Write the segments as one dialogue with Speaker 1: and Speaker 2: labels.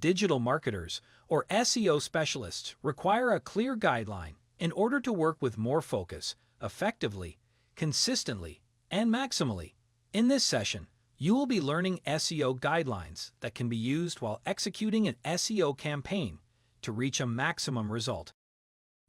Speaker 1: Digital marketers, or SEO specialists, require a clear guideline in order to work with more focus, effectively, consistently, and maximally. In this session, you will be learning SEO guidelines that can be used while executing an SEO campaign to reach a maximum result.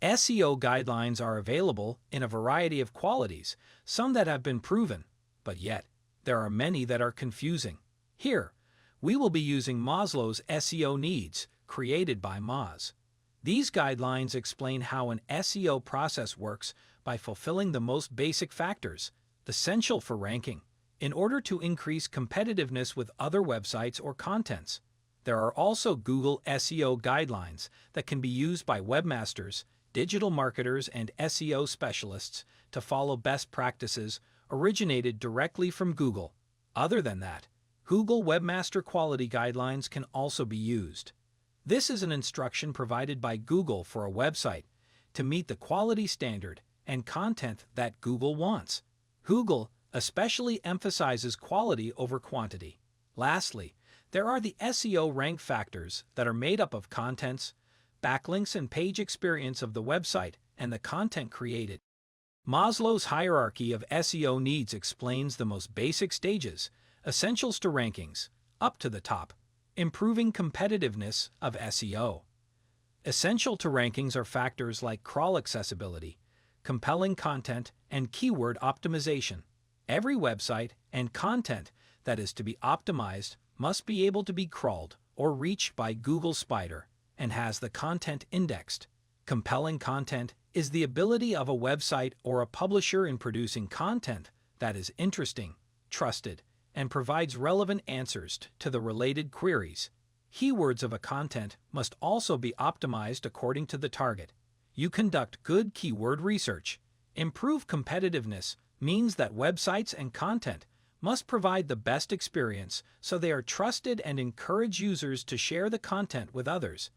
Speaker 1: SEO guidelines are available in a variety of qualities, some that have been proven, but yet there are many that are confusing. Here, we will be using Maslow's SEO needs, created by Moz. These guidelines explain how an SEO process works by fulfilling the most basic factors, essential for ranking, in order to increase competitiveness with other websites or contents. There are also Google SEO guidelines that can be used by webmasters, digital marketers, and SEO specialists to follow best practices originated directly from Google. Other than that, Google Webmaster Quality Guidelines can also be used. This is an instruction provided by Google for a website to meet the quality standard and content that Google wants. Google especially emphasizes quality over quantity. Lastly, there are the SEO rank factors that are made up of contents, backlinks, and page experience of the website and the content created. Maslow's hierarchy of SEO needs explains the most basic stages, essentials to rankings, up to the top, improving competitiveness of SEO. Essential to rankings are factors like crawl accessibility, compelling content, and keyword optimization. Every website and content that is to be optimized must be able to be crawled or reached by Google Spider and has the content indexed. Compelling content is the ability of a website or a publisher in producing content that is interesting, trusted, and provides relevant answers to the related queries. Keywords of a content must also be optimized according to the target. You conduct good keyword research. Improve competitiveness means that websites and content must provide the best experience so they are trusted and encourage users to share the content with others.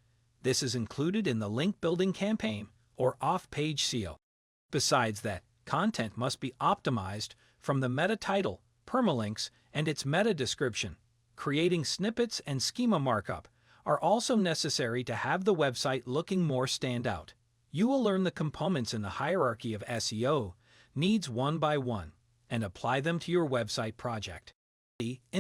Speaker 1: This is included in the link building campaign or off-page SEO. Besides that, content must be optimized from the meta title, permalinks, and its meta description. Creating snippets and schema markup are also necessary to have the website looking more standout. You will learn the components in the hierarchy of SEO needs one by one and apply them to your website project.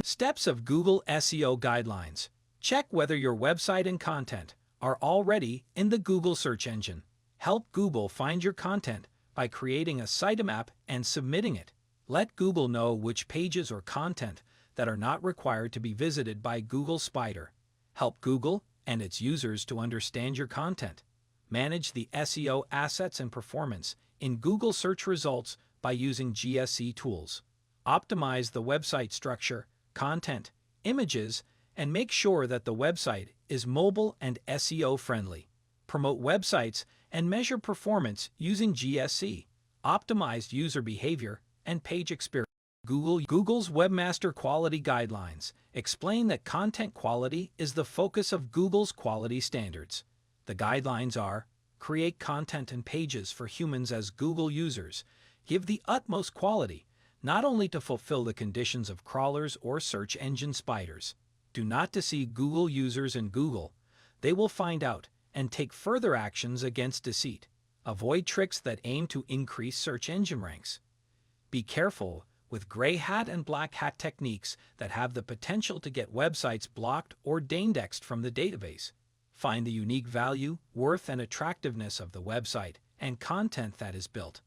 Speaker 1: Steps of Google SEO guidelines. Check whether your website and content are already in the Google search engine. Help Google find your content by creating a sitemap and submitting it. Let Google know which pages or content that are not required to be visited by Google Spider. Help Google and its users to understand your content. Manage the SEO assets and performance in Google search results by using GSE tools. Optimize the website structure, content, images, and make sure that the website is mobile and SEO friendly. Promote websites and measure performance using GSE. Optimized user behavior and page experience. Google's Webmaster Quality Guidelines explain that content quality is the focus of Google's quality standards. The guidelines are: create content and pages for humans as Google users, give the utmost quality, not only to fulfill the conditions of crawlers or search engine spiders. Do not deceive Google users in Google. They will find out and take further actions against deceit. Avoid tricks that aim to increase search engine ranks. Be careful with gray hat and black hat techniques that have the potential to get websites blocked or deindexed from the database. Find the unique value, worth, and attractiveness of the website and content that is built.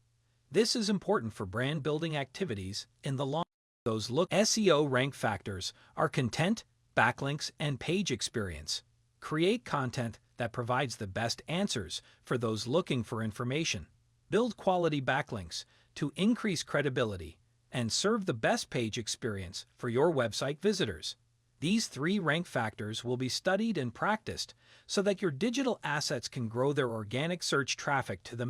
Speaker 1: This is important for brand building activities in the long run. SEO rank factors are content, backlinks, and page experience. Create content that provides the best answers for those looking for information. Build quality backlinks to increase credibility and serve the best page experience for your website visitors. These 3 rank factors will be studied and practiced so that your digital assets can grow their organic search traffic to the